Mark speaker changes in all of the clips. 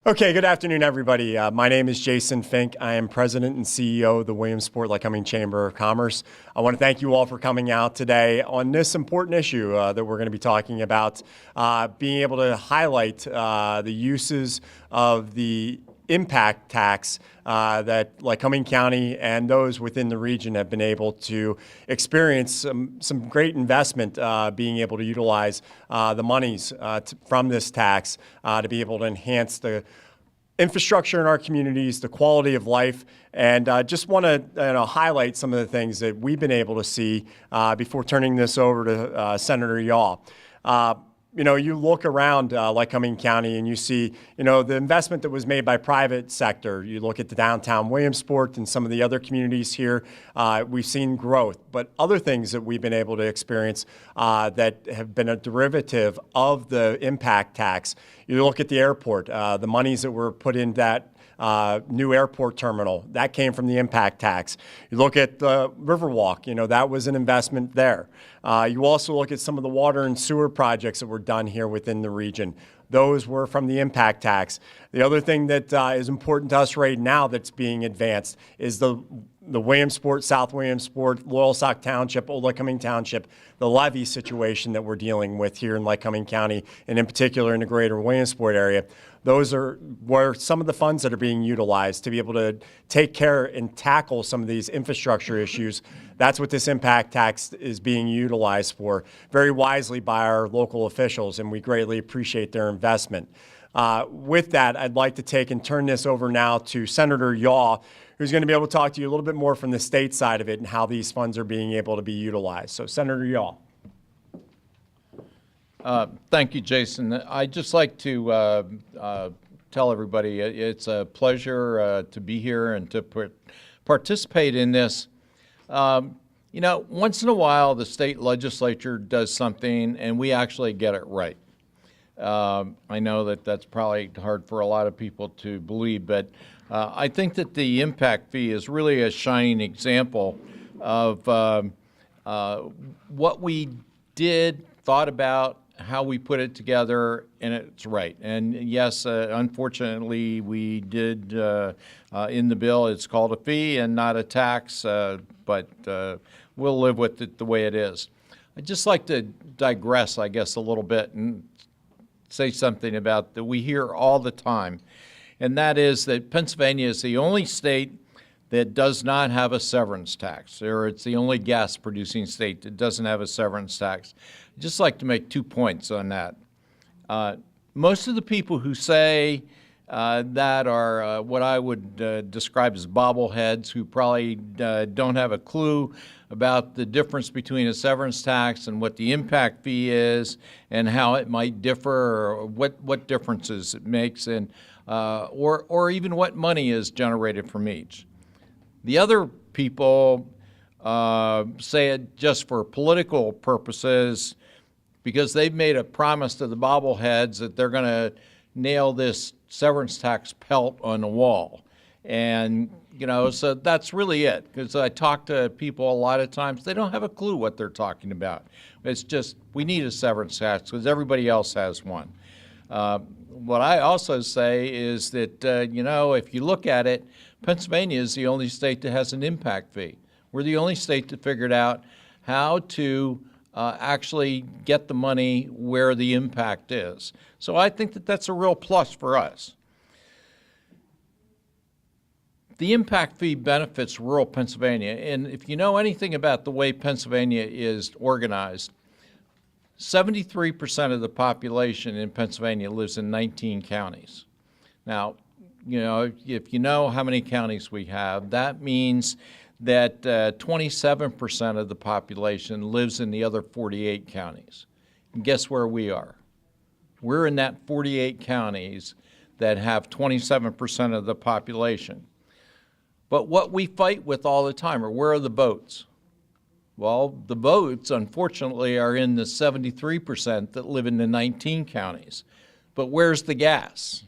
Speaker 1: Okay, good afternoon, everybody. My name is Jason Fink. I am President and CEO of the Williamsport Lycoming Chamber of Commerce. I want to thank you all for coming out today on this important issue that we're going to be talking about, being able to highlight the uses of the impact tax that Lycoming County and those within the region have been able to experience some great investment, being able to utilize the monies from this tax to be able to enhance the infrastructure in our communities, the quality of life, and just want to highlight some of the things that we've been able to see before turning this over to Senator Yaw. You look around Lycoming County and you see, the investment that was made by private sector. You look at the downtown Williamsport and some of the other communities here, we've seen growth. But other things that we've been able to experience that have been a derivative of the impact tax. You look at the airport, the monies that were put in that new airport terminal, that came from the impact tax. You look at the Riverwalk, that was an investment there. You also look at some of the water and sewer projects that were done here within the region. Those were from the impact tax. The other thing that is important to us right now that's being advanced is the Williamsport, South Williamsport, Loyalsock Township, Old Lycoming Township, the levee situation that we're dealing with here in Lycoming County, and in particular in the greater Williamsport area. Those are where some of the funds that are being utilized to be able to take care and tackle some of these infrastructure issues. That's what this impact tax is being utilized for, very wisely by our local officials, and we greatly appreciate their investment. With that, I'd like to take and turn this over now to Senator Yaw, who's going to be able to talk to you a little bit more from the state side of it and how these funds are being able to be utilized. So, Senator Yaw.
Speaker 2: Thank you, Jason. I'd just like to tell everybody it's a pleasure to be here and to participate in this. Once in a while, the state legislature does something and we actually get it right. I know that that's probably hard for a lot of people to believe, but I think that the impact fee is really a shining example of what we thought about, how we put it together, and it's right. And yes, unfortunately, we did in the bill, it's called a fee and not a tax, but we'll live with it the way it is. I'd just like to digress, I guess, a little bit and say something about that we hear all the time, and that is that Pennsylvania is the only state that does not have a severance tax, or it's the only gas-producing state that doesn't have a severance tax. I'd just like to make 2 points on that. Most of the people who say that are what I would describe as bobbleheads, who probably don't have a clue about the difference between a severance tax and what the impact fee is and how it might differ, or what differences it makes, and or even what money is generated from each. The other people say it just for political purposes because they've made a promise to the bobbleheads that they're going to nail this severance tax pelt on the wall. And, so that's really it. Because I talk to people a lot of times, they don't have a clue what they're talking about. It's just, we need a severance tax because everybody else has one. What I also say is that, if you look at it, Pennsylvania is the only state that has an impact fee. We're the only state that figured out how to actually get the money where the impact is. So I think that that's a real plus for us. The impact fee benefits rural Pennsylvania, and if you know anything about the way Pennsylvania is organized, 73% of the population in Pennsylvania lives in 19 counties. Now, if you know how many counties we have, that means that 27% of the population lives in the other 48 counties. And guess where we are? We're in that 48 counties that have 27% of the population. But what we fight with all the time are, where are the votes? Well, the votes, unfortunately, are in the 73% that live in the 19 counties. But where's the gas?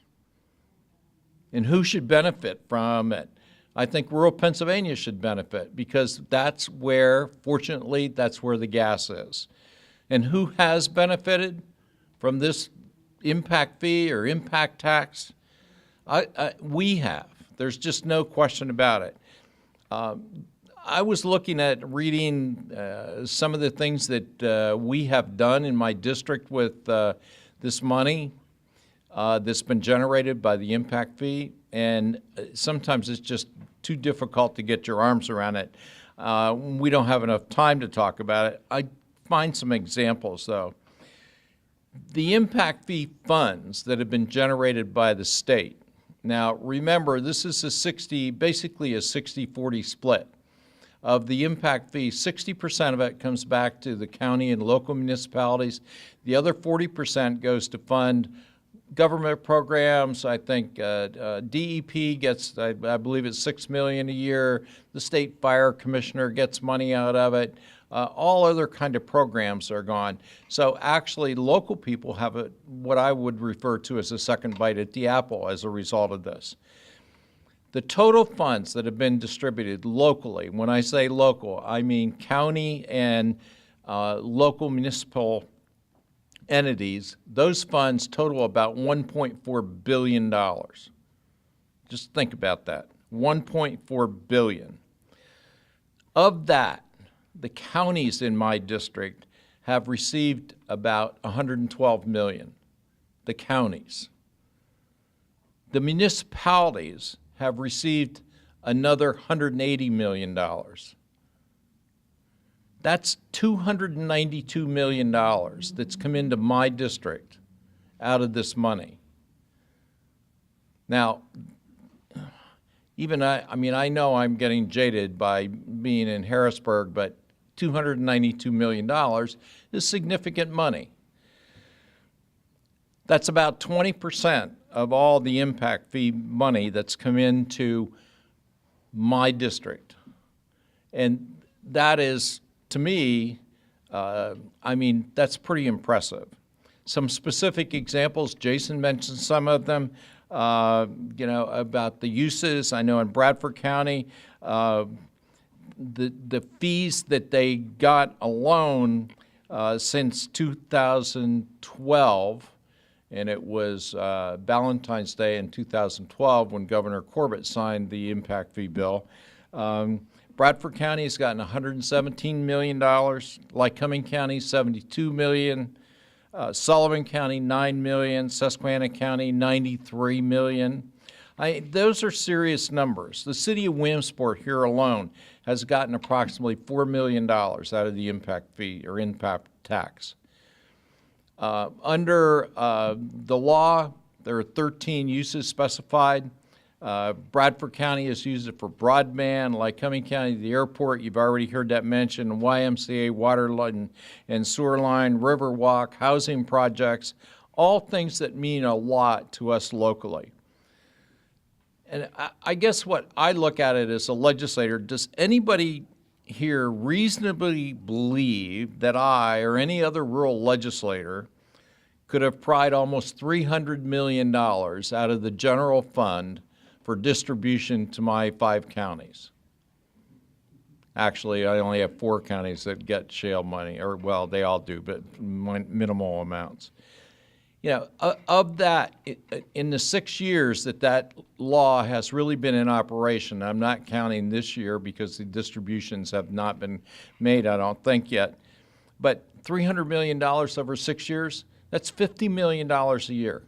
Speaker 2: And who should benefit from it? I think rural Pennsylvania should benefit because that's where, fortunately, that's where the gas is. And who has benefited from this impact fee or impact tax? We have. There's just no question about it. I was looking at reading some of the things that we have done in my district with this money that's been generated by the impact fee, and sometimes it's just too difficult to get your arms around it. We don't have enough time to talk about it. I find some examples, though. The impact fee funds that have been generated by the state. Now, remember, this is basically a 60-40 split. Of the impact fee, 60% of it comes back to the county and local municipalities. The other 40% goes to fund government programs. I think DEP gets, I believe it's $6 million a year. The state fire commissioner gets money out of it. All other kind of programs are gone. So actually, local people have what I would refer to as a second bite at the apple as a result of this. The total funds that have been distributed locally, when I say local, I mean county and local municipal entities, those funds total about $1.4 billion. Just think about that, $1.4 billion. Of that, the counties in my district have received about $112 million, the counties. The municipalities have received another $180 million. That's $292 million that's come into my district out of this money. Now, even I know I'm getting jaded by being in Harrisburg, but $292 million is significant money. That's about 20% of all the impact fee money that's come into my district. And that is, to me, that's pretty impressive. Some specific examples, Jason mentioned some of them, about the uses. I know in Bradford County, the fees that they got alone since 2012, and it was Valentine's Day in 2012 when Governor Corbett signed the impact fee bill. Bradford County has gotten $117 million, Lycoming County $72 million, Sullivan County $9 million, Susquehanna County $93 million. Those are serious numbers. The city of Williamsport here alone has gotten approximately $4 million out of the impact fee or impact tax. Under the law, there are 13 uses specified. Bradford County has used it for broadband, Lycoming County, the airport, you've already heard that mentioned, YMCA, water line and sewer line, Riverwalk, housing projects, all things that mean a lot to us locally. And I guess what I look at it as a legislator, does anybody here reasonably believe that I or any other rural legislator could have pried almost $300 million out of the general fund for distribution to my 5 counties? Actually, I only have 4 counties that get shale money, or well, they all do, but minimal amounts. Of that, in the 6 years that law has really been in operation, I'm not counting this year because the distributions have not been made, I don't think yet, but $300 million over 6 years, that's $50 million a year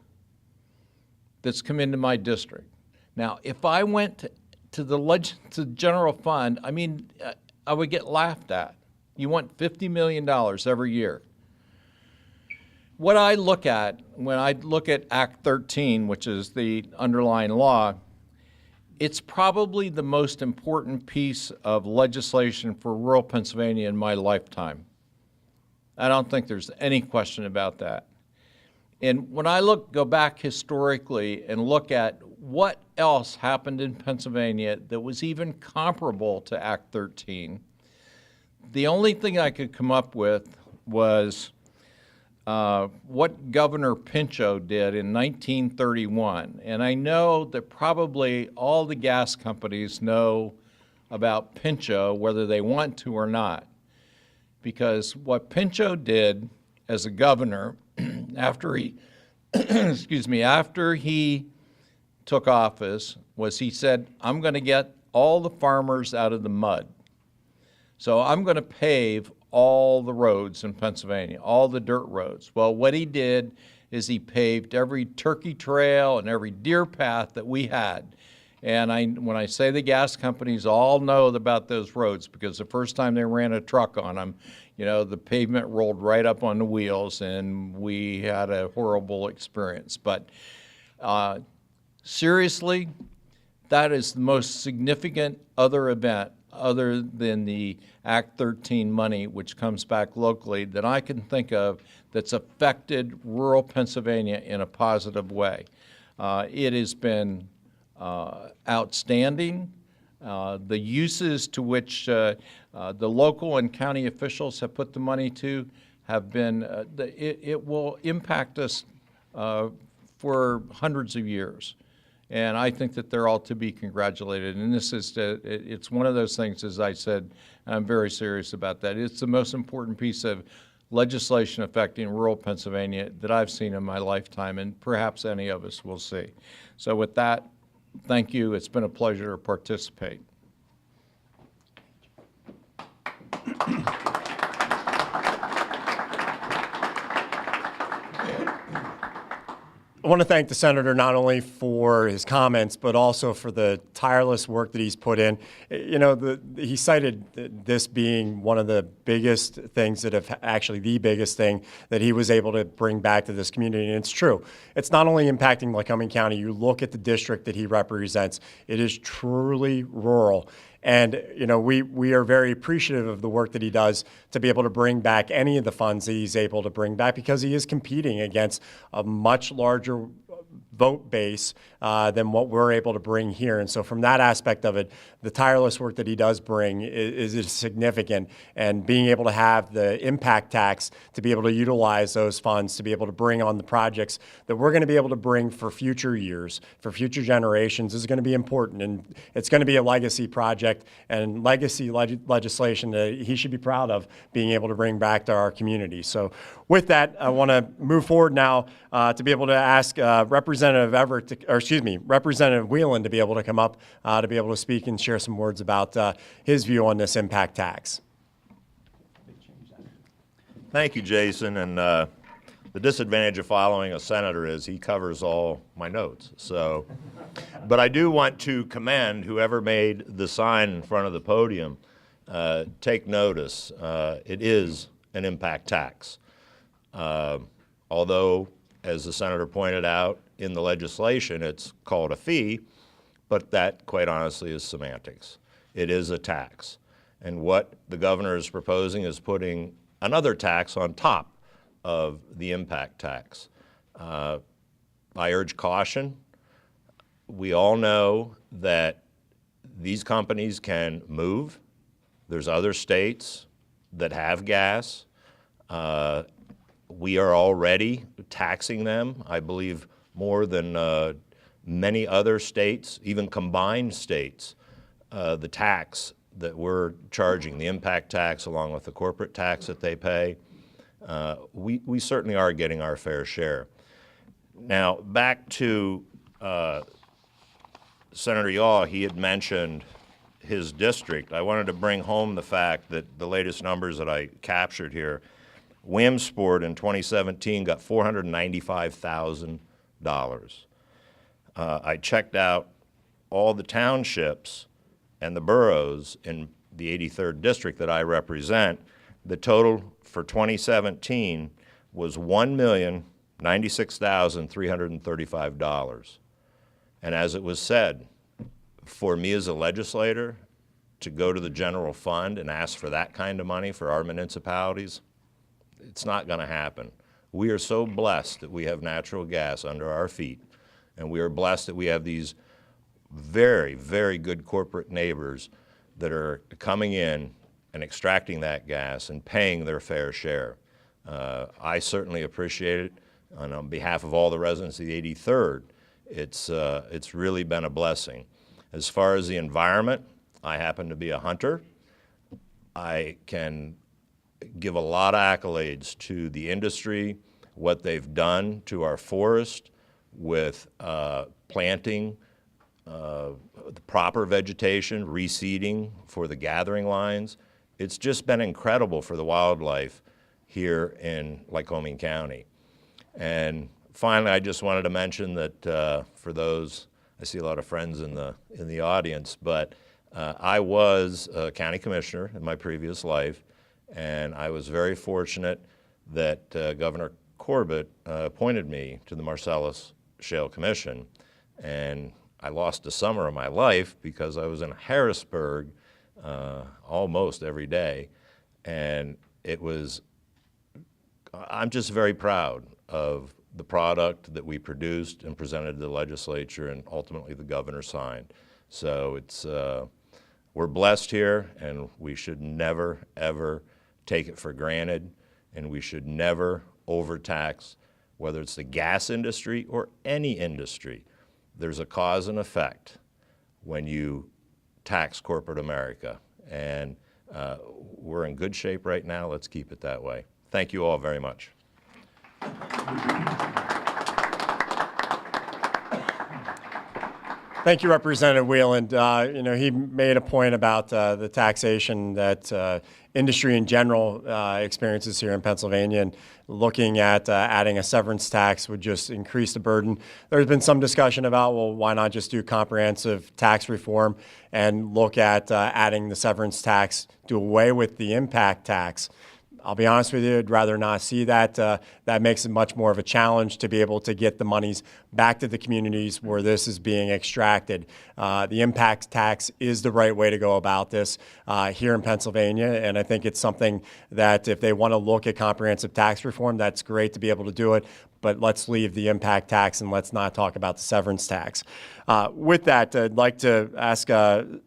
Speaker 2: that's come into my district. Now, if I went to the general fund, I would get laughed at. You want $50 million every year. What I look at when I look at Act 13, which is the underlying law, it's probably the most important piece of legislation for rural Pennsylvania in my lifetime. I don't think there's any question about that. And when I go back historically and look at what else happened in Pennsylvania that was even comparable to Act 13, the only thing I could come up with was what Governor Pinchot did in 1931. And I know that probably all the gas companies know about Pinchot, whether they want to or not. Because what Pinchot did as a governor, after he took office was he said, I'm going to get all the farmers out of the mud. So I'm going to pave all the roads in Pennsylvania, all the dirt roads. Well, what he did is he paved every turkey trail and every deer path that we had. And when I say the gas companies all know about those roads, because the first time they ran a truck on them, the pavement rolled right up on the wheels, and we had a horrible experience. But seriously, that is the most significant other event other than the Act 13 money, which comes back locally, that I can think of that's affected rural Pennsylvania in a positive way. It has been outstanding. The uses to which the local and county officials have put the money to have been, it will impact us for hundreds of years. And I think that they're all to be congratulated. And this is, it's one of those things, as I said, I'm very serious about that. It's the most important piece of legislation affecting rural Pennsylvania that I've seen in my lifetime, and perhaps any of us will see. So with that, thank you. It's been a pleasure to participate.
Speaker 1: I want to thank the senator not only for his comments, but also for the tireless work that he's put in. He cited this being one of the biggest things that have actually the biggest thing that he was able to bring back to this community. And it's true. It's not only impacting Lycoming County. You look at the district that he represents, it is truly rural. And, we are very appreciative of the work that he does to be able to bring back any of the funds that he's able to bring back, because he is competing against a much larger vote base than what we're able to bring here. And so from that aspect of it, the tireless work that he does bring is significant. And being able to have the impact tax to be able to utilize those funds to be able to bring on the projects that we're going to be able to bring for future years, for future generations, is going to be important. And it's going to be a legacy project and legacy legislation that he should be proud of being able to bring back to our community. So with that, I want to move forward now to be able to ask Representative Everett, Representative Wheeland to be able to come up to be able to speak and share some words about his view on this impact tax.
Speaker 3: Thank you, Jason. And the disadvantage of following a senator is he covers all my notes. So, but I do want to commend whoever made the sign in front of the podium. Take notice. It is an impact tax. Although, as the senator pointed out, in the legislation it's called a fee, but that, quite honestly, is semantics. It is a tax. And what the governor is proposing is putting another tax on top of the impact tax. I urge caution. We all know that these companies can move. There's other states that have gas. We are already taxing them, I believe, more than many other states, even combined states. The tax that we're charging, the impact tax along with the corporate tax that they pay, we certainly are getting our fair share. Now, back to Senator Yaw, he had mentioned his district. I wanted to bring home the fact that the latest numbers that I captured here, Williamsport in 2017 got $495,000. I checked out all the townships and the boroughs in the 83rd district that I represent. The total for 2017 was $1,096,335. And as it was said, for me as a legislator to go to the general fund and ask for that kind of money for our municipalities, it's not going to happen. We are so blessed that we have natural gas under our feet, and we are blessed that we have these very, very good corporate neighbors that are coming in and extracting that gas and paying their fair share. I certainly appreciate it, and on behalf of all the residents of the 83rd, it's really been a blessing. As far as the environment, I happen to be a hunter. I can give a lot of accolades to the industry, what they've done to our forest with planting the proper vegetation, reseeding for the gathering lines. It's just been incredible for the wildlife here in Lycoming County. And finally, I just wanted to mention that for those, I see a lot of friends in the audience, but I was a county commissioner in my previous life, and I was very fortunate that Governor Corbett appointed me to the Marcellus Shale Commission, and I lost a summer of my life because I was in Harrisburg almost every day, and I'm just very proud of the product that we produced and presented to the legislature, and ultimately the governor signed. So we're blessed here, and we should never, ever take it for granted, and we should never overtax, whether it's the gas industry or any industry. There's a cause and effect when you tax corporate America, and we're in good shape right now. Let's keep it that way. Thank you all very much.
Speaker 1: Thank you, Representative Wheeland. He made a point about the taxation that industry in general experiences here in Pennsylvania, and looking at adding a severance tax would just increase the burden. There's been some discussion about, well, why not just do comprehensive tax reform and look at adding the severance tax, do away with the impact tax. I'll be honest with you, I'd rather not see that. That makes it much more of a challenge to be able to get the monies back to the communities where this is being extracted. The impact tax is the right way to go about this here in Pennsylvania, and I think it's something that if they want to look at comprehensive tax reform, that's great to be able to do it, but let's leave the impact tax and let's not talk about the severance tax. With that, I'd like to ask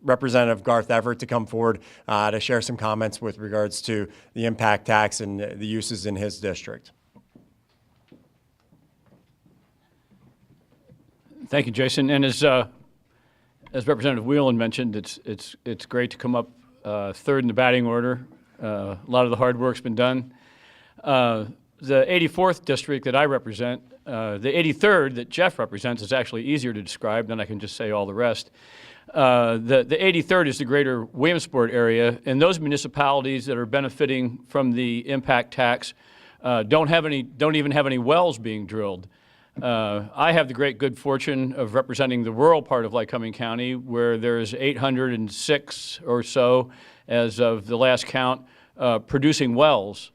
Speaker 1: Representative Garth Everett to come forward to share some comments with regards to the impact tax and the uses in his district.
Speaker 4: Thank you, Jason. And as Representative Wheeland mentioned, it's great to come up third in the batting order. A lot of the hard work's been done. The 84th district that I represent, the 83rd that Jeff represents is actually easier to describe, then I can just say all the rest. The 83rd is the greater Williamsport area, and those municipalities that are benefiting from the impact tax don't even have any wells being drilled. I have the great good fortune of representing the rural part of Lycoming County, where there's 806 or so, as of the last count, producing wells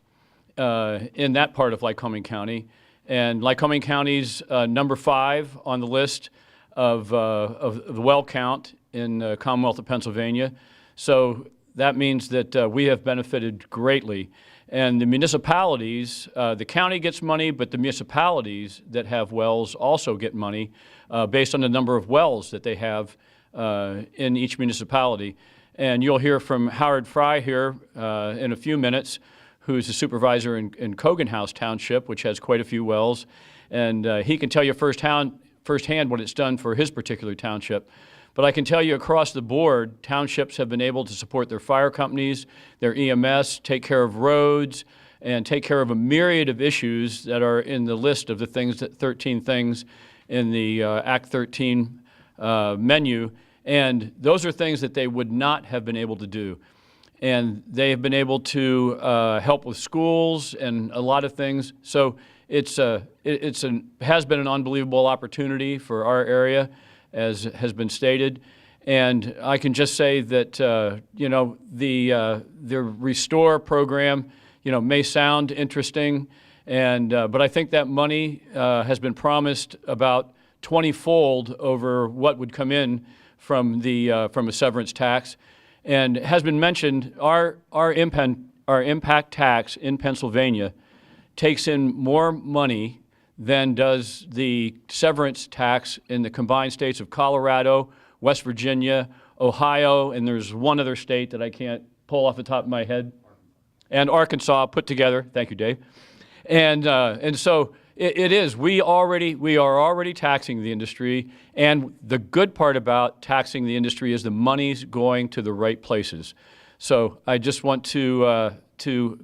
Speaker 4: in that part of Lycoming County. And Lycoming County's number 5 on the list of the well count in the Commonwealth of Pennsylvania. So that means that we have benefited greatly. And the municipalities, the county gets money, but the municipalities that have wells also get money based on the number of wells that they have in each municipality. And you'll hear from Howard Fry here in a few minutes, who's a supervisor in Cogan House Township, which has quite a few wells. And he can tell you firsthand what it's done for his particular township. But I can tell you across the board, townships have been able to support their fire companies, their EMS, take care of roads, and take care of a myriad of issues that are in the list of the 13 things in the Act 13 menu. And those are things that they would not have been able to do. And they have been able to help with schools and a lot of things. So has been an unbelievable opportunity for our area, as has been stated. And I can just say that the Restore program may sound interesting, but I think that money has been promised about 20-fold over what would come in from a severance tax. And has been mentioned, our impact tax in Pennsylvania takes in more money than does the severance tax in the combined states of Colorado, West Virginia, Ohio, and there's one other state that I can't pull off the top of my head, and Arkansas put together. Thank you, Dave. And so it is. We are already taxing the industry, and the good part about taxing the industry is the money's going to the right places. So I just want to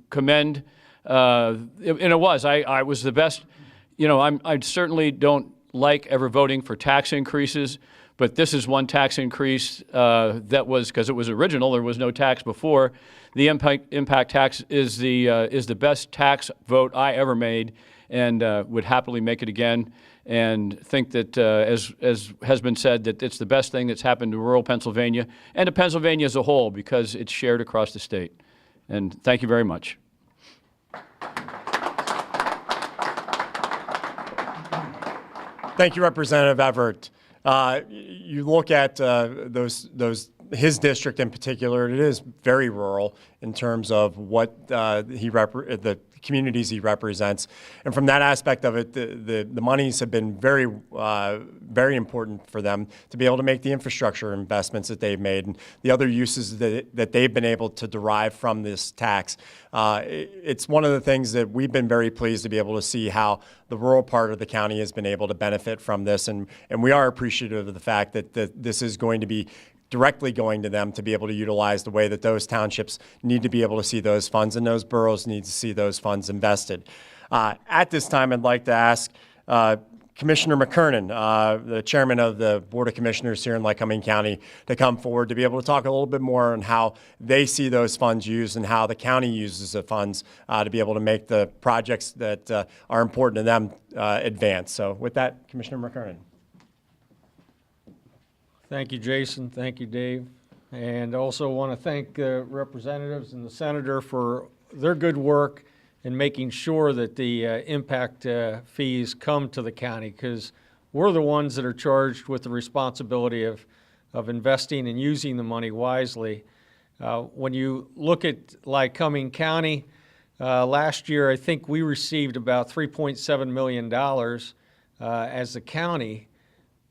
Speaker 4: commend. And it was. I was the best. I certainly don't like ever voting for tax increases, but this is one tax increase that was, because it was original, there was no tax before. The impact tax is the best tax vote I ever made, and would happily make it again. And think that, as has been said, that it's the best thing that's happened to rural Pennsylvania and to Pennsylvania as a whole, because it's shared across the state. And thank you very much.
Speaker 1: Thank you, Representative Everett. You look at his district in particular, it is very rural in terms of what the communities he represents. And from that aspect of it, the monies have been very important for them to be able to make the infrastructure investments that they've made and the other uses that they've been able to derive from this tax. It's one of the things that we've been very pleased to be able to see how the rural part of the county has been able to benefit from this. And we are appreciative of the fact that this is going to be directly going to them to be able to utilize the way that those townships need to be able to see those funds, and those boroughs need to see those funds invested. At this time, I'd like to ask Commissioner McKernan, the chairman of the Board of Commissioners here in Lycoming County, to come forward to be able to talk a little bit more on how they see those funds used and how the county uses the funds to be able to make the projects that are important to them advance. So with that, Commissioner McKernan.
Speaker 5: Thank you, Jason. Thank you, Dave. And also want to thank the representatives and the senator for their good work in making sure that the impact fees come to the county, because we're the ones that are charged with the responsibility of investing and using the money wisely. When you look at Lycoming County, last year I think we received about $3.7 million as a county.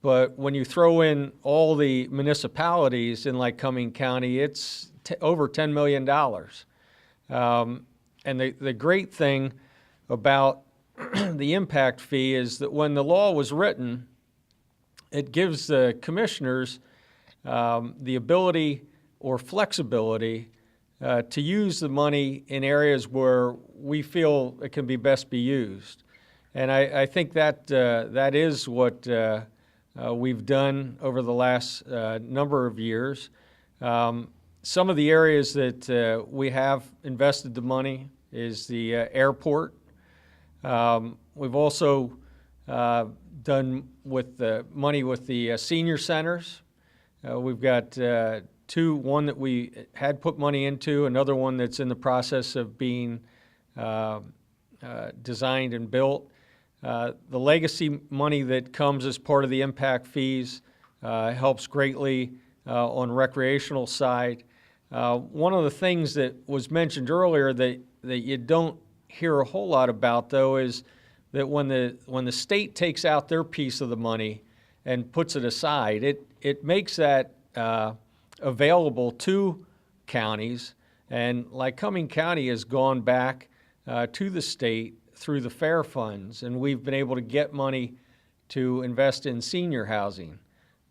Speaker 5: But when you throw in all the municipalities in Lycoming County, it's over $10 million. And the great thing about the impact fee is that when the law was written, it gives the commissioners the ability or flexibility to use the money in areas where we feel it can be best be used. And I think that that is what we've done over the last number of years. Some of the areas that we have invested the money is the airport. We've also done with the money with the senior centers. We've got two, one that we had put money into, another one that's in the process of being designed and built. The legacy money that comes as part of the impact fees helps greatly on recreational side. One of the things that was mentioned earlier that you don't hear a whole lot about, though, is that when the state takes out their piece of the money and puts it aside, it makes that available to counties. And Lycoming County has gone back to the state through the fair funds, and we've been able to get money to invest in senior housing,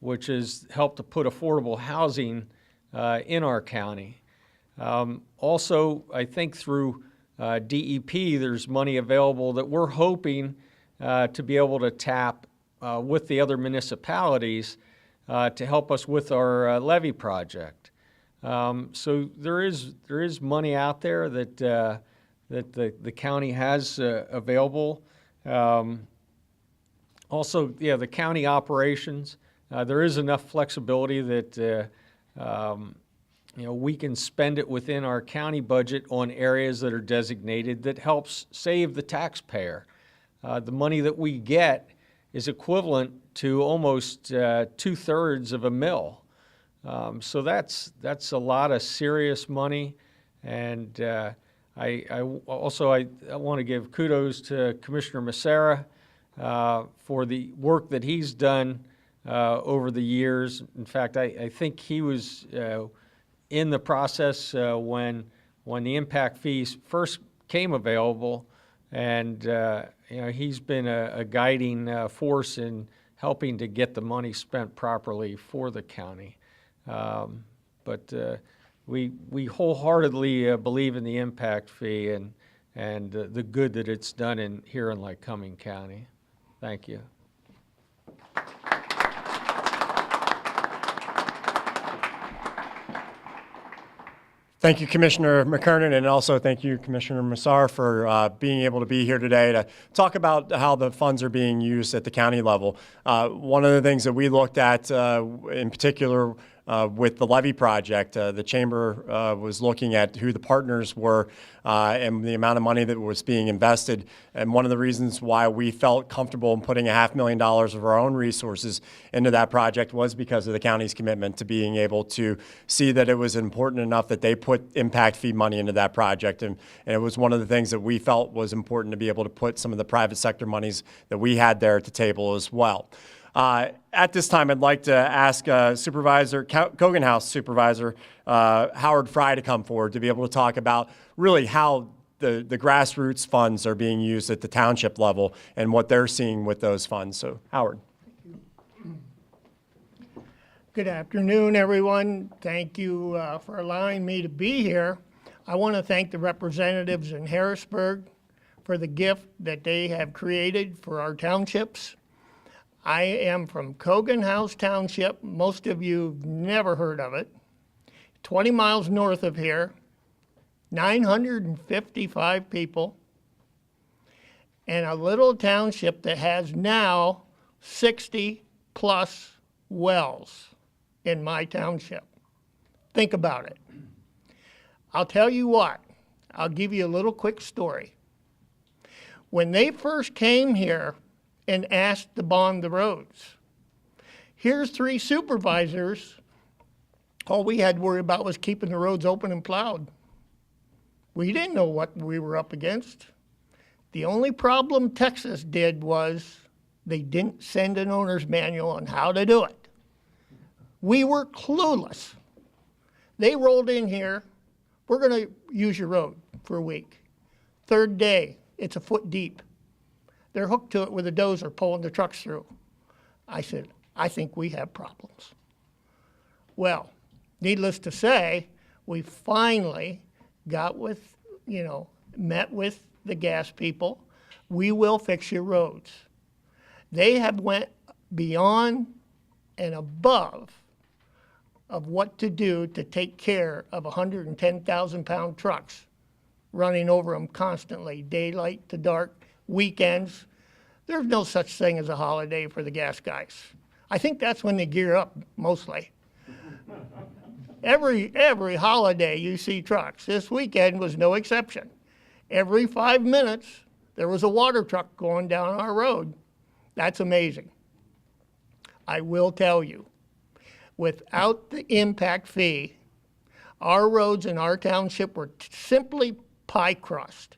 Speaker 5: which has helped to put affordable housing in our county. Also, I think through DEP, there's money available that we're hoping to be able to tap with the other municipalities to help us with our levee project. So there is money out there that the county has available. Also, yeah, the county operations, there is enough flexibility that we can spend it within our county budget on areas that are designated that helps save the taxpayer. The money that we get is equivalent to almost 2/3 of a mill. So that's a lot of serious money. And I want to give kudos to Commissioner Massera for the work that he's done over the years. In fact, I think he was in the process when the impact fees first came available, and he's been a guiding force in helping to get the money spent properly for the county. But we wholeheartedly believe in the impact fee and the good that it's done here in Lycoming County. Thank you.
Speaker 1: Thank you, Commissioner McKernan, and also thank you, Commissioner Massar, for being able to be here today to talk about how the funds are being used at the county level. One of the things that we looked at in particular with the levee project, the Chamber was looking at who the partners were and the amount of money that was being invested. And one of the reasons why we felt comfortable in putting $500,000 of our own resources into that project was because of the county's commitment to being able to see that it was important enough that they put impact fee money into that project. And it was one of the things that we felt was important to be able to put some of the private sector monies that we had there at the table as well. At this time, I'd like to ask Supervisor, Cogan House Supervisor Howard Fry to come forward to be able to talk about really how the grassroots funds are being used at the township level and what they're seeing with those funds. So, Howard.
Speaker 6: Good afternoon, everyone. Thank you for allowing me to be here. I want to thank the representatives in Harrisburg for the gift that they have created for our townships. I am from Cogan House Township. Most of you have never heard of it. 20 miles north of here, 955 people, and a little township that has now 60 plus wells in my township. Think about it. I'll tell you what, I'll give you a little quick story. When they first came here and asked to bond the roads, here's 3 supervisors. All we had to worry about was keeping the roads open and plowed. We didn't know what we were up against. The only problem Texas did was they didn't send an owner's manual on how to do it. We were clueless. They rolled in here, we're going to use your road for a week. Third day, it's a foot deep. They're hooked to it with a dozer pulling the trucks through. I said, I think we have problems. Well, needless to say, we finally got with, met with the gas people. We will fix your roads. They have went beyond and above of what to do to take care of 110,000-pound trucks running over them constantly, daylight to dark, weekends. There's no such thing as a holiday for the gas guys. I think that's when they gear up mostly. Every holiday you see trucks. This weekend was no exception. Every 5 minutes there was a water truck going down our road. That's amazing. I will tell you, without the impact fee, our roads in our township were simply pie crust.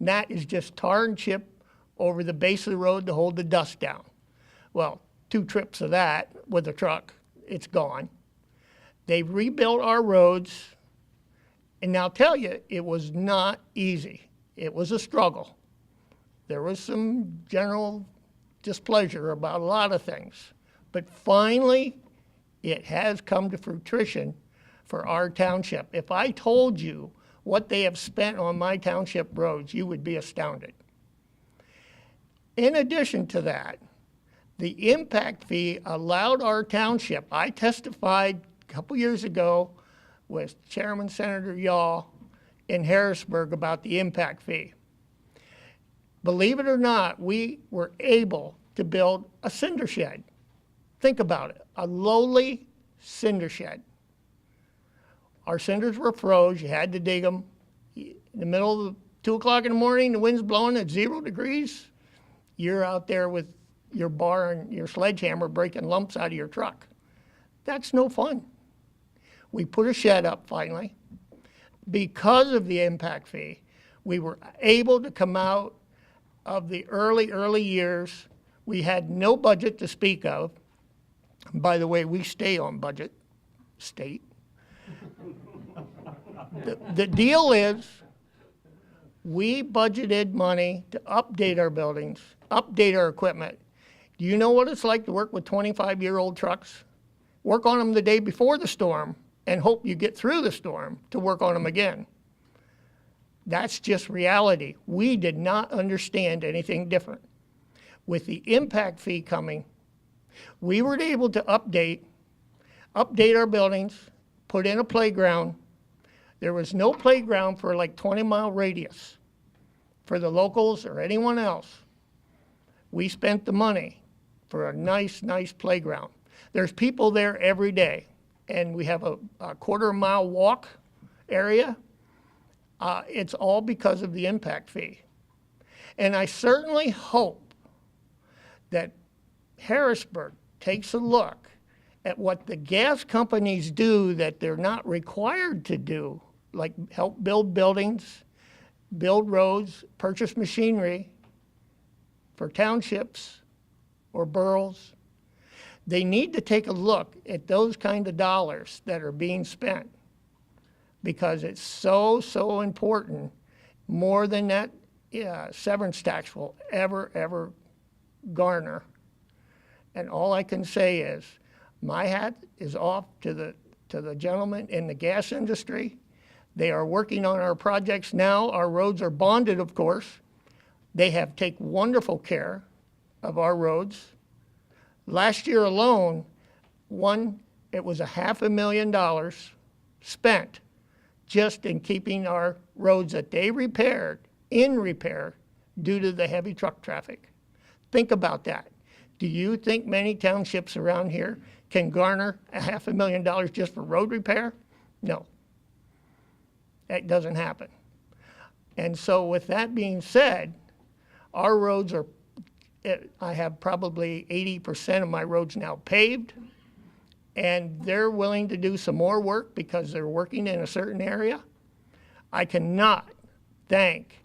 Speaker 6: And that is just tar and chip over the base of the road to hold the dust down. Well, 2 trips of that with a truck, it's gone. They rebuilt our roads, and I'll tell you, it was not easy. It was a struggle. There was some general displeasure about a lot of things, but finally, it has come to fruition for our township. If I told you what they have spent on my township roads, you would be astounded. In addition to that, the impact fee allowed our township. I testified a couple years ago with Chairman Senator Yaw in Harrisburg about the impact fee. Believe it or not, we were able to build a cinder shed. Think about it, a lowly cinder shed. Our cinders were froze, you had to dig them. In the middle of 2 o'clock in the morning, the wind's blowing at 0 degrees. You're out there with your bar and your sledgehammer breaking lumps out of your truck. That's no fun. We put a shed up finally. Because of the impact fee, we were able to come out of the early years. We had no budget to speak of. By the way, we stay on budget, state. The deal is we budgeted money to update our buildings, update our equipment. Do you know what it's like to work with 25-year-old trucks? Work on them the day before the storm and hope you get through the storm to work on them again. That's just reality. We did not understand anything different. With the impact fee coming, we were able to update our buildings, put in a playground, There was no playground for like 20-mile radius for the locals or anyone else. We spent the money for a nice playground. There's people there every day, and we have a quarter-mile walk area. It's all because of the impact fee. And I certainly hope that Harrisburg takes a look at what the gas companies do that they're not required to do, like help build buildings, build roads, purchase machinery for townships or boroughs. They need to take a look at those kind of dollars that are being spent, because it's so important, more than that severance tax will ever garner. And all I can say is, my hat is off to the gentleman in the gas industry. They are working on our projects now. Our roads are bonded, of course. They have taken wonderful care of our roads. Last year alone, it was $500,000 spent just in keeping our roads that they repaired in repair due to the heavy truck traffic. Think about that. Do you think many townships around here can garner $500,000 just for road repair? No. That doesn't happen. And so with that being said, our roads are, I have probably 80% of my roads now paved, and they're willing to do some more work because they're working in a certain area. I cannot thank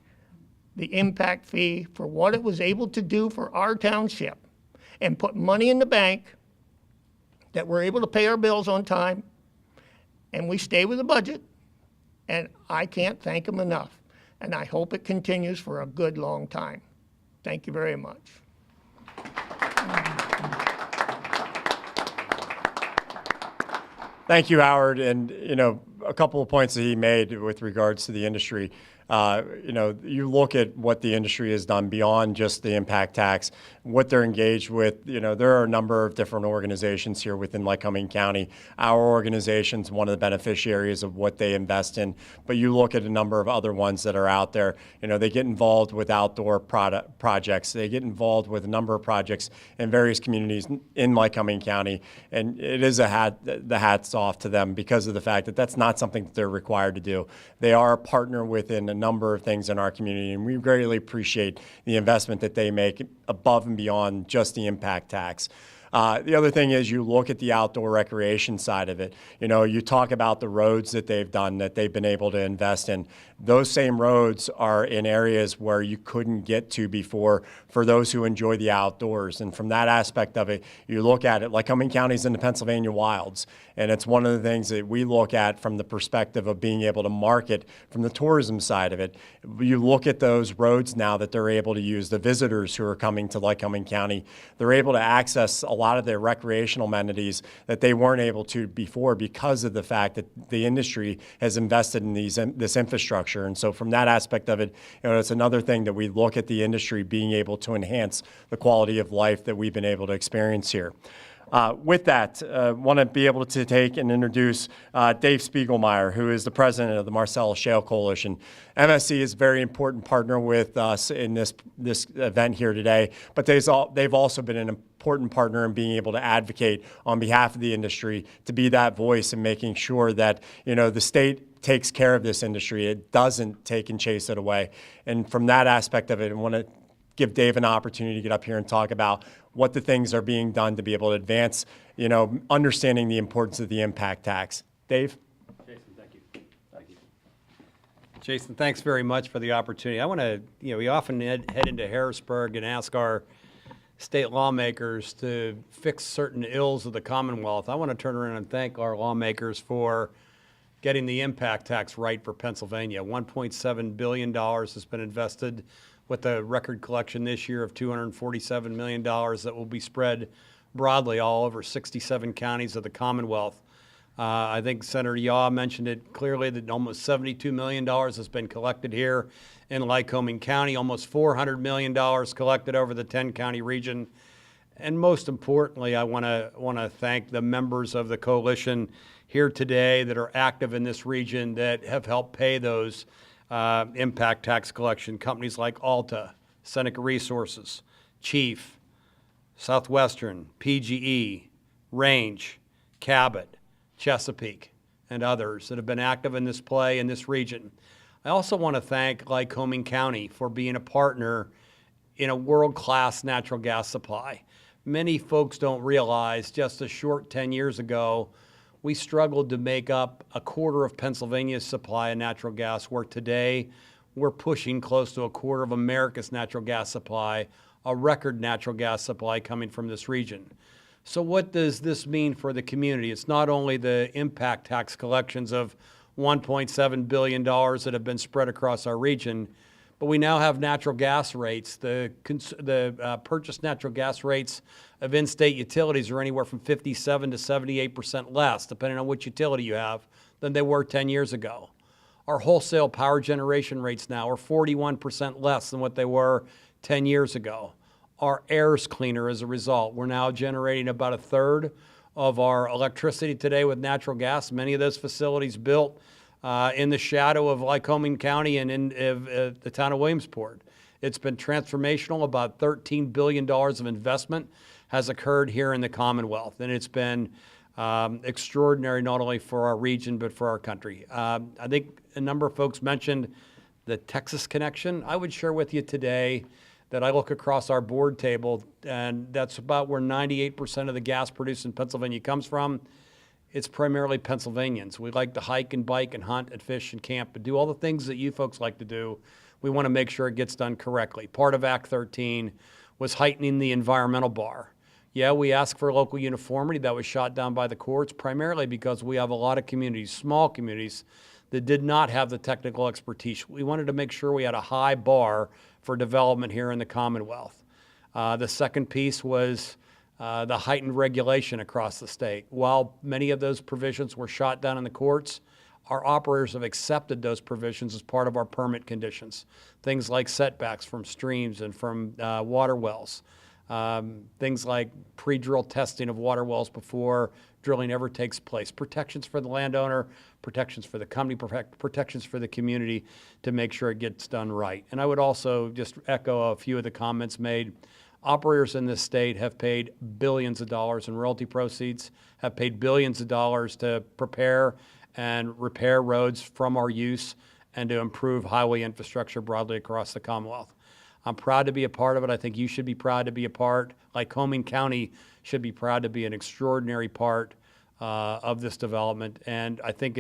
Speaker 6: the impact fee for what it was able to do for our township and put money in the bank that we're able to pay our bills on time, and we stay with the budget, and I can't thank them enough. And I hope it continues for a good long time. Thank you very much.
Speaker 1: Thank you, Howard. And, a couple of points that he made with regards to the industry. You look at what the industry has done beyond just the impact tax, what they're engaged with. There are a number of different organizations here within Lycoming County. Our organization's one of the beneficiaries of what they invest in, but you look at a number of other ones that are out there. They get involved with outdoor projects. They get involved with a number of projects in various communities in Lycoming County, and it is the hats off to them because of the fact that that's not something that they're required to do. They are a partner within a number of things in our community, and we greatly appreciate the investment that they make above and beyond just the impact tax. The other thing is you look at the outdoor recreation side of it. You talk about the roads that they've done, that they've been able to invest in. Those same roads are in areas where you couldn't get to before for those who enjoy the outdoors. And from that aspect of it, you look at it, Lycoming County's in the Pennsylvania wilds. And it's one of the things that we look at from the perspective of being able to market from the tourism side of it. You look at those roads now that they're able to use, the visitors who are coming to Lycoming County, they're able to access a lot of their recreational amenities that they weren't able to before because of the fact that the industry has invested in this infrastructure. And so from that aspect of it, it's another thing that we look at the industry being able to enhance the quality of life that we've been able to experience here. With that, I want to be able to take and introduce Dave Spiegelmeyer, who is the president of the Marcellus Shale Coalition. MSC is a very important partner with us in this event here today, but they've also been an important partner in being able to advocate on behalf of the industry, to be that voice and making sure that the state takes care of this industry. It doesn't take and chase it away. And from that aspect of it, I want to give Dave an opportunity to get up here and talk about what the things are being done to be able to advance, understanding the importance of the impact tax. Dave?
Speaker 7: Jason, thank you. Jason, thanks very much for the opportunity. I want to, we often head into Harrisburg and ask our state lawmakers to fix certain ills of the Commonwealth. I want to turn around and thank our lawmakers for getting the impact tax right for Pennsylvania. $1.7 billion has been invested with a record collection this year of $247 million that will be spread broadly all over 67 counties of the Commonwealth. I think Senator Yaw mentioned it clearly that almost $72 million has been collected here in Lycoming County, almost $400 million collected over the 10-county region. And most importantly, I want to thank the members of the coalition here today that are active in this region that have helped pay those impact tax collection companies like Alta, Seneca Resources, Chief, Southwestern, PGE, Range, Cabot, Chesapeake, and others that have been active in this play in this region. I also want to thank Lycoming County for being a partner in a world-class natural gas supply. Many folks don't realize just a short 10 years ago, we struggled to make up a quarter of Pennsylvania's supply of natural gas, where today we're pushing close to a quarter of America's natural gas supply, a record natural gas supply coming from this region. So what does this mean for the community? It's not only the impact tax collections of $1.7 billion that have been spread across our region, but we now have natural gas rates. The purchased natural gas rates of in-state utilities are anywhere from 57 to 78% less, depending on which utility you have, than they were 10 years ago. Our wholesale power generation rates now are 41% less than what they were 10 years ago. Our air's cleaner as a result. We're now generating about a third of our electricity today with natural gas. Many of those facilities built in the shadow of Lycoming County and in the town of Williamsport. It's been transformational. About $13 billion of investment has occurred here in the Commonwealth, and it's been extraordinary not only for our region but for our country. I think a number of folks mentioned the Texas connection. I would share with you today that I look across our board table, and that's about where 98% of the gas produced in Pennsylvania comes from. It's primarily Pennsylvanians. We like to hike and bike and hunt and fish and camp and do all the things that you folks like to do. We want to make sure it gets done correctly. Part of Act 13 was heightening the environmental bar. Yeah, we asked for local uniformity. That was shot down by the courts, primarily because we have a lot of communities, small communities, that did not have the technical expertise. We wanted to make sure we had a high bar for development here in the Commonwealth. The second piece was the heightened regulation across the state. While many of those provisions were shot down in the courts, our operators have accepted those provisions as part of our permit conditions. Things like setbacks from streams and from water wells. Things like pre-drill testing of water wells before drilling ever takes place. Protections for the landowner, protections for the company, protections for the community to make sure it gets done right. And I would also just echo a few of the comments made. Operators in this state have paid billions of dollars in royalty proceeds, have paid billions of dollars to prepare and repair roads from our use and to improve highway infrastructure broadly across the Commonwealth. I'm proud to be a part of it. I think you should be proud to be a part. Lycoming County should be proud to be an extraordinary part of this development. And I think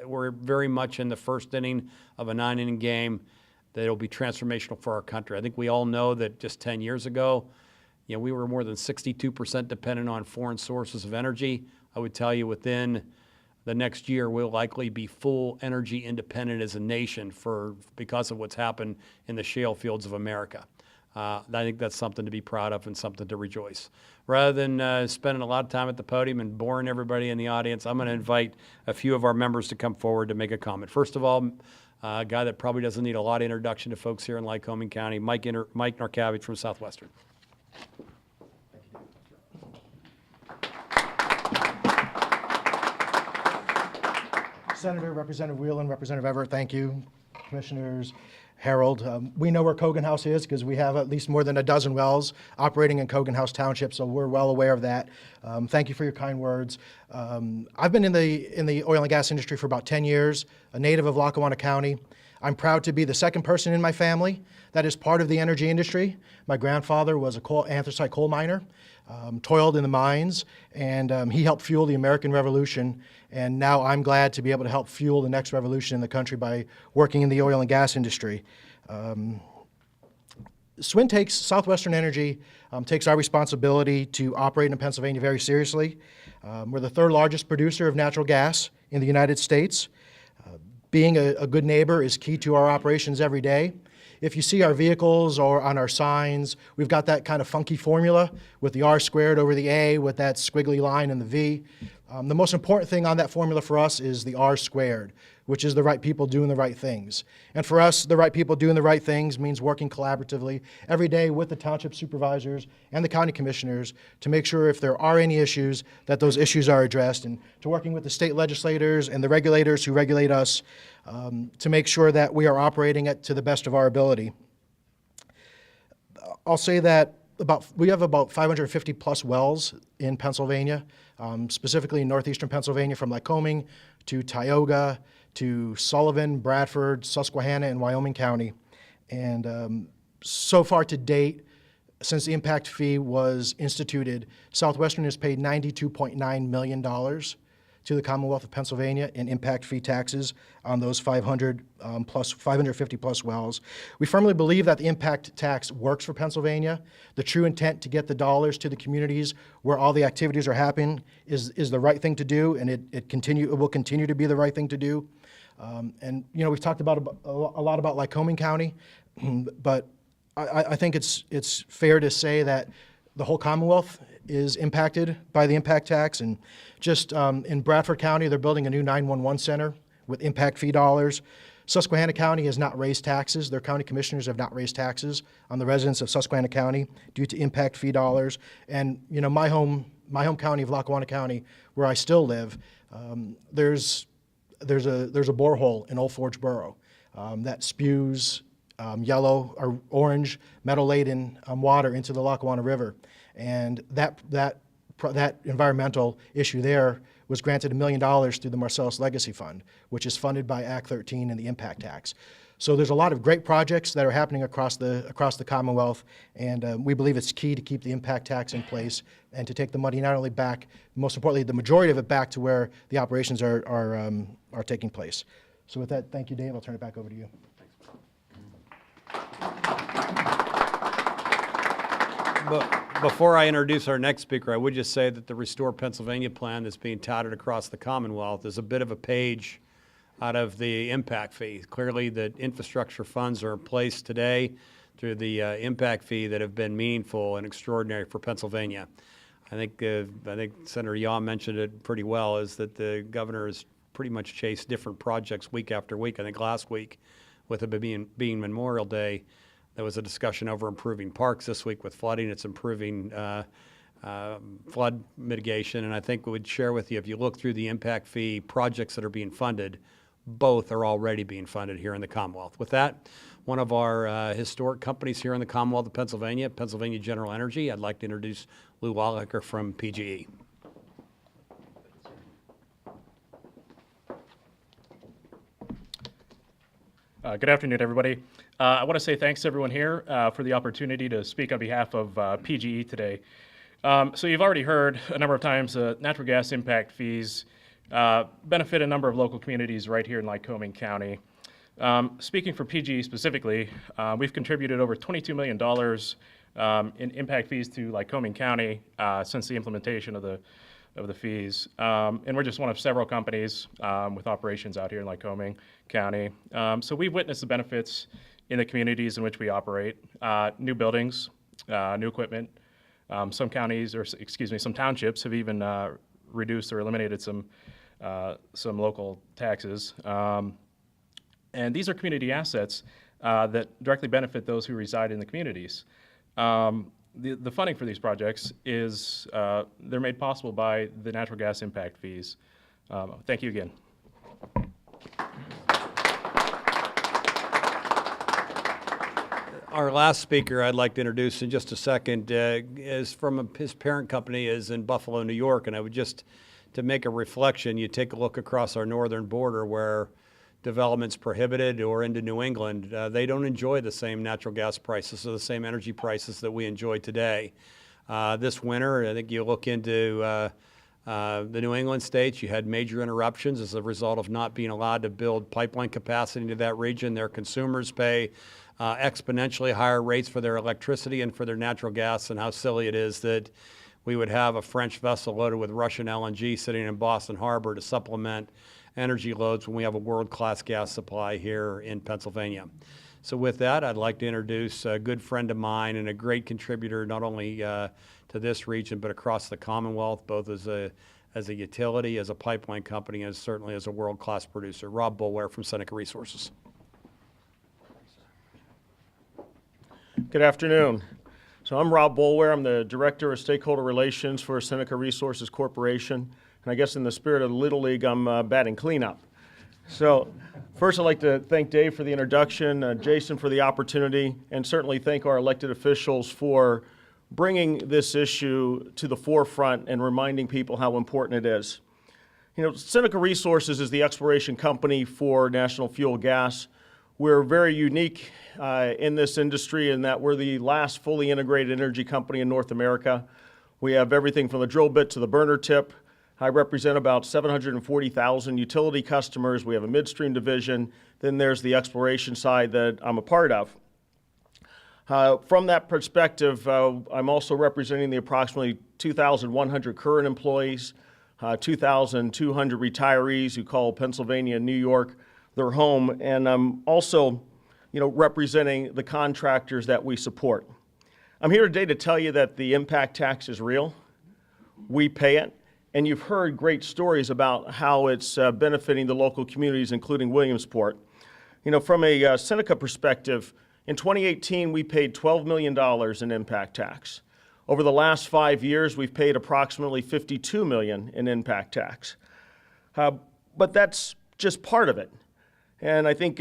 Speaker 7: we're very much in the first inning of a 9-inning game that'll be transformational for our country. I think we all know that just 10 years ago, we were more than 62% dependent on foreign sources of energy. I would tell you within the next year, we'll likely be full energy independent as a nation because of what's happened in the shale fields of America. I think that's something to be proud of and something to rejoice. Rather than spending a lot of time at the podium and boring everybody in the audience, I'm going to invite a few of our members to come forward to make a comment. First of all, a guy that probably doesn't need a lot of introduction to folks here in Lycoming County, Mike Narcavage from Southwestern.
Speaker 8: Senator, Representative Wheeland, Representative Everett, thank you. Commissioners, Harold. We know where Cogan House is because we have at least more than a dozen wells operating in Cogan House Township, so we're well aware of that. Thank you for your kind words. I've been in the oil and gas industry for about 10 years, a native of Lackawanna County. I'm proud to be the second person in my family that is part of the energy industry. My grandfather was a anthracite coal miner, toiled in the mines, and he helped fuel the American Revolution. And now I'm glad to be able to help fuel the next revolution in the country by working in the oil and gas industry. Southwestern Energy takes our responsibility to operate in Pennsylvania very seriously. We're the third largest producer of natural gas in the United States. Being a good neighbor is key to our operations every day. If you see our vehicles or on our signs, we've got that kind of funky formula with the R squared over the A with that squiggly line and the V. The most important thing on that formula for us is the R squared, which is the right people doing the right things. And for us, the right people doing the right things means working collaboratively every day with the township supervisors and the county commissioners to make sure if there are any issues, that those issues are addressed, and to working with the state legislators and the regulators who regulate us to make sure that we are operating it to the best of our ability. I'll say that we have about 550 plus wells in Pennsylvania, specifically in northeastern Pennsylvania, from Lycoming to Tioga to Sullivan, Bradford, Susquehanna, and Wyoming County. And so far to date, since the impact fee was instituted, Southwestern has paid $92.9 million to the Commonwealth of Pennsylvania in impact fee taxes on those 550 plus wells. We firmly believe that the impact tax works for Pennsylvania. The true intent to get the dollars to the communities where all the activities are happening is the right thing to do, and it will continue to be the right thing to do. And we've talked about a lot about Lycoming County, but I think it's fair to say that the whole Commonwealth is impacted by the impact tax. And just in Bradford County, they're building a new 911 center with impact fee dollars. Susquehanna County has not raised taxes. Their county commissioners have not raised taxes on the residents of Susquehanna County due to impact fee dollars. And my home county of Lackawanna County, where I still live, there's a borehole in Old Forge Borough that spews yellow or orange metal-laden water into the Lackawanna River. And that environmental issue there was granted $1 million through the Marcellus Legacy Fund, which is funded by Act 13 and the impact tax. So there's a lot of great projects that are happening across the Commonwealth, and we believe it's key to keep the impact tax in place and to take the money not only back, most importantly, the majority of it back to where the operations are taking place. So with that, thank you, Dave. I'll turn it back over to you.
Speaker 7: But before I introduce our next speaker, I would just say that the Restore Pennsylvania plan that's being touted across the Commonwealth is a bit of a page out of the impact fee. Clearly, the infrastructure funds are in place today through the impact fee that have been meaningful and extraordinary for Pennsylvania. I think Senator Yaw mentioned it pretty well, is that the governor has pretty much chased different projects week after week. I think last week, with it being Memorial Day, there was a discussion over improving parks. This week with flooding, it's improving flood mitigation. And I think we would share with you, if you look through the impact fee projects that are being funded, both are already being funded here in the Commonwealth. With that, one of our historic companies here in the Commonwealth of Pennsylvania, Pennsylvania General Energy, I'd like to introduce Lou Wallacher from PGE.
Speaker 9: Good afternoon, everybody. I want to say thanks to everyone here for the opportunity to speak on behalf of PGE today. So you've already heard a number of times natural gas impact fees benefit a number of local communities right here in Lycoming County. Speaking for PGE specifically, we've contributed over $22 million in impact fees to Lycoming County since the implementation of the fees. And we're just one of several companies with operations out here in Lycoming County. So we've witnessed the benefits in the communities in which we operate. New buildings, new equipment. Some townships have even reduced or eliminated some local taxes. And these are community assets that directly benefit those who reside in the communities. The funding for these projects is, they're made possible by the natural gas impact fees. Thank you again.
Speaker 7: Our last speaker I'd like to introduce in just a second is from his parent company is in Buffalo, New York, and I would just, to make a reflection, you take a look across our northern border where development's prohibited or into New England, they don't enjoy the same natural gas prices or the same energy prices that we enjoy today. This winter, I think you look into the New England states, you had major interruptions as a result of not being allowed to build pipeline capacity into that region. Their consumers pay exponentially higher rates for their electricity and for their natural gas, and how silly it is that we would have a French vessel loaded with Russian LNG sitting in Boston Harbor to supplement energy loads when we have a world-class gas supply here in Pennsylvania. So with that, I'd like to introduce a good friend of mine and a great contributor not only to this region but across the Commonwealth, both as as a utility, as a pipeline company, and certainly as a world-class producer. Rob Boulware from Seneca Resources.
Speaker 10: Good afternoon. So I'm Rob Boulware. I'm the Director of Stakeholder Relations for Seneca Resources Corporation. And I guess in the spirit of the Little League, I'm batting cleanup. So first I'd like to thank Dave for the introduction, Jason for the opportunity, and certainly thank our elected officials for bringing this issue to the forefront and reminding people how important it is. You know, Seneca Resources is the exploration company for National Fuel Gas. We're very unique in this industry in that we're the last fully integrated energy company in North America. We have everything from the drill bit to the burner tip. I represent about 740,000 utility customers. We have a midstream division. Then there's the exploration side that I'm a part of. From that perspective, I'm also representing the approximately 2,100 current employees, 2,200 retirees who call Pennsylvania and New York their home, and I'm also, representing the contractors that we support. I'm here today to tell you that the impact tax is real. We pay it. And you've heard great stories about how it's benefiting the local communities, including Williamsport. From a Seneca perspective, in 2018, we paid $12 million in impact tax. Over the last 5 years, we've paid approximately $52 million in impact tax. But that's just part of it. And I think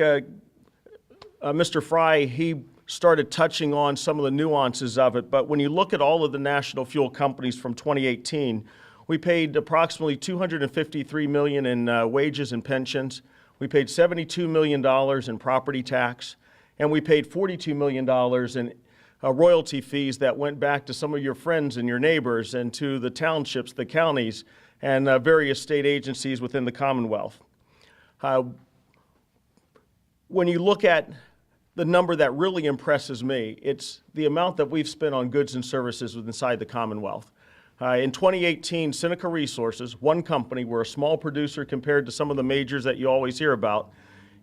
Speaker 10: Mr. Fry, he started touching on some of the nuances of it. But when you look at all of the national fuel companies from 2018, we paid approximately $253 million in wages and pensions. We paid $72 million in property tax, and we paid $42 million in royalty fees that went back to some of your friends and your neighbors and to the townships, the counties, and various state agencies within the Commonwealth. When you look at the number that really impresses me, it's the amount that we've spent on goods and services inside the Commonwealth. In 2018, Seneca Resources, one company, we're a small producer compared to some of the majors that you always hear about,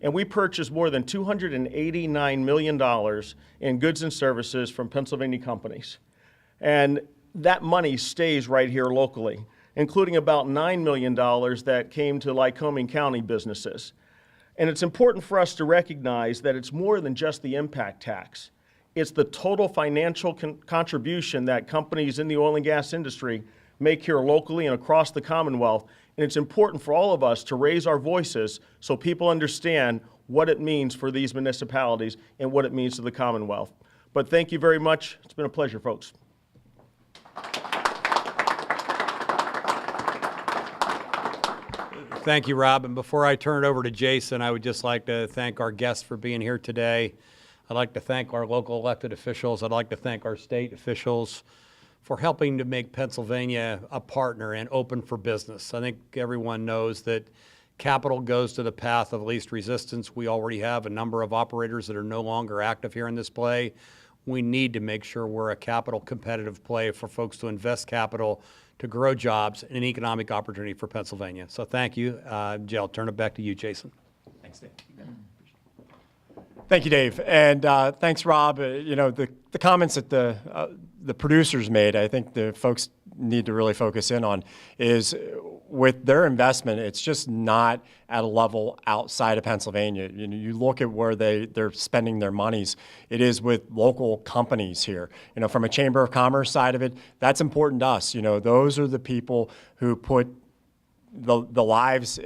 Speaker 10: and we purchased more than $289 million in goods and services from Pennsylvania companies. And that money stays right here locally, including about $9 million that came to Lycoming County businesses. And it's important for us to recognize that it's more than just the impact tax. It's the total financial contribution that companies in the oil and gas industry make here locally and across the Commonwealth. And it's important for all of us to raise our voices so people understand what it means for these municipalities and what it means to the Commonwealth. But thank you very much. It's been a pleasure, folks.
Speaker 7: Thank you, Rob. And before I turn it over to Jason, I would just like to thank our guests for being here today. I'd like to thank our local elected officials. I'd like to thank our state officials for helping to make Pennsylvania a partner and open for business. I think everyone knows that capital goes to the path of least resistance. We already have a number of operators that are no longer active here in this play. We need to make sure we're a capital competitive play for folks to invest capital to grow jobs and an economic opportunity for Pennsylvania. So thank you. Jay, I'll turn it back to you, Jason.
Speaker 1: Thanks, Dave. Thank you, Dave, and thanks, Rob. The comments that the producers made, I think the folks need to really focus in on is with their investment, it's just not at a level outside of Pennsylvania. You look at where they're spending their monies, it is with local companies here. From a Chamber of Commerce side of it, that's important to us. Those are the people who put the lives,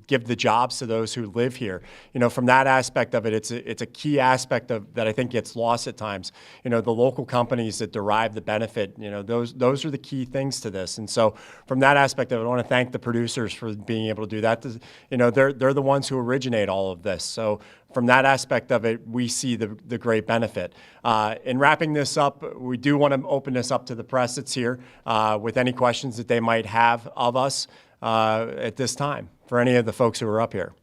Speaker 1: give the jobs to those who live here. From that aspect of it, it's a key aspect of that I think gets lost at times. The local companies that derive the benefit, those are the key things to this. And so from that aspect of it, I want to thank the producers for being able to do that. They're the ones who originate all of this. So from that aspect of it, we see the great benefit. In wrapping this up, we do want to open this up to the press that's here with any questions that they might have of us at this time for any of the folks who are up here.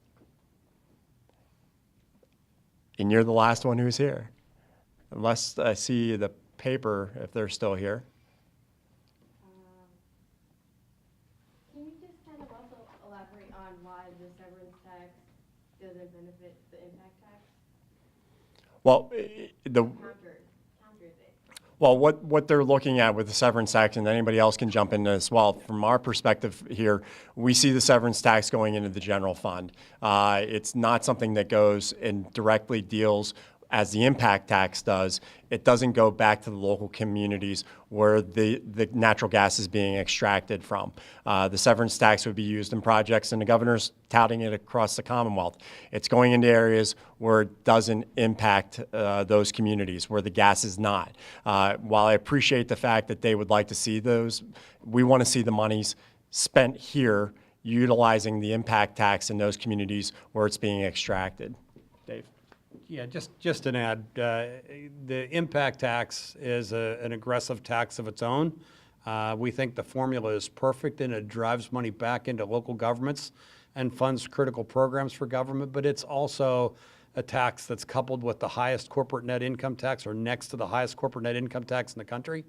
Speaker 1: And you're the last one who's here, unless I see the paper if they're still here.
Speaker 11: Can you just kind of also elaborate on why the severance tax doesn't benefit the impact tax?
Speaker 1: Well, Well, what they're looking at with the severance tax, and anybody else can jump in as well, from our perspective here, we see the severance tax going into the general fund. It's not something that goes and directly deals as the impact tax does. It doesn't go back to the local communities where the natural gas is being extracted from. The severance tax would be used in projects, and the governor's touting it across the Commonwealth. It's going into areas where it doesn't impact those communities, where the gas is not. While I appreciate the fact that they would like to see those, we want to see the monies spent here utilizing the impact tax in those communities where it's being extracted. Dave?
Speaker 7: Yeah, just an add. The impact tax is an aggressive tax of its own. We think the formula is perfect and it drives money back into local governments and funds critical programs for government, but it's also a tax that's coupled with the highest corporate net income tax or next to the highest corporate net income tax in the country.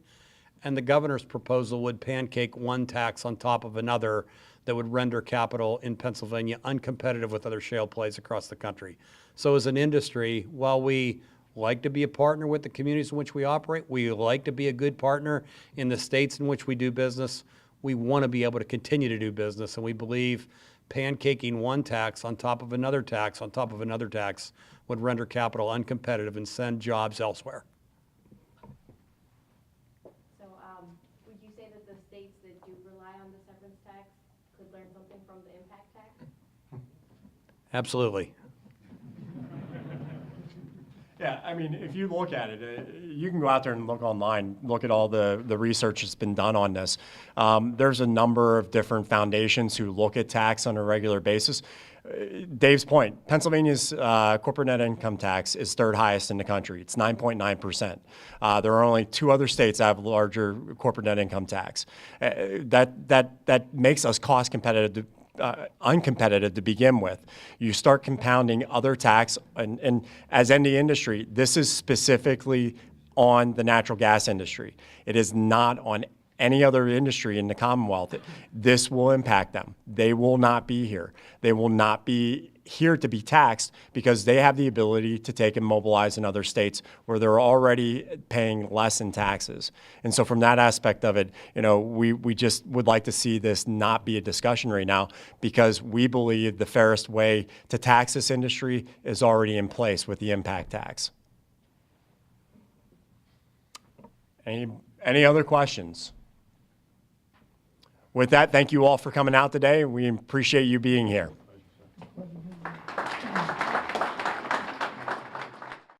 Speaker 7: And the governor's proposal would pancake one tax on top of another that would render capital in Pennsylvania uncompetitive with other shale plays across the country. So as an industry, while we like to be a partner with the communities in which we operate, we like to be a good partner in the states in which we do business, we want to be able to continue to do business, and we believe pancaking one tax on top of another tax on top of another tax would render capital uncompetitive and send jobs elsewhere.
Speaker 11: So, would you say that the states that do rely on the severance tax could learn something from the impact tax?
Speaker 7: Absolutely.
Speaker 1: Yeah, I mean, if you look at it, you can go out there and look online, look at all the research that's been done on this. There's a number of different foundations who look at tax on a regular basis. Dave's point, Pennsylvania's corporate net income tax is third highest in the country. It's 9.9%. There are only 2 other states that have larger corporate net income tax. That makes us cost competitive uncompetitive to begin with. You start compounding other tax, and as in the industry, this is specifically on the natural gas industry. It is not on any other industry in the Commonwealth. This will impact them. They will not be here. They will not be here to be taxed because they have the ability to take and mobilize in other states where they're already paying less in taxes. And so from that aspect of it, you know, we just would like to see this not be a discussion right now because we believe the fairest way to tax this industry is already in place with the impact tax. Any other questions? With that, thank you all for coming out today. We appreciate you being here.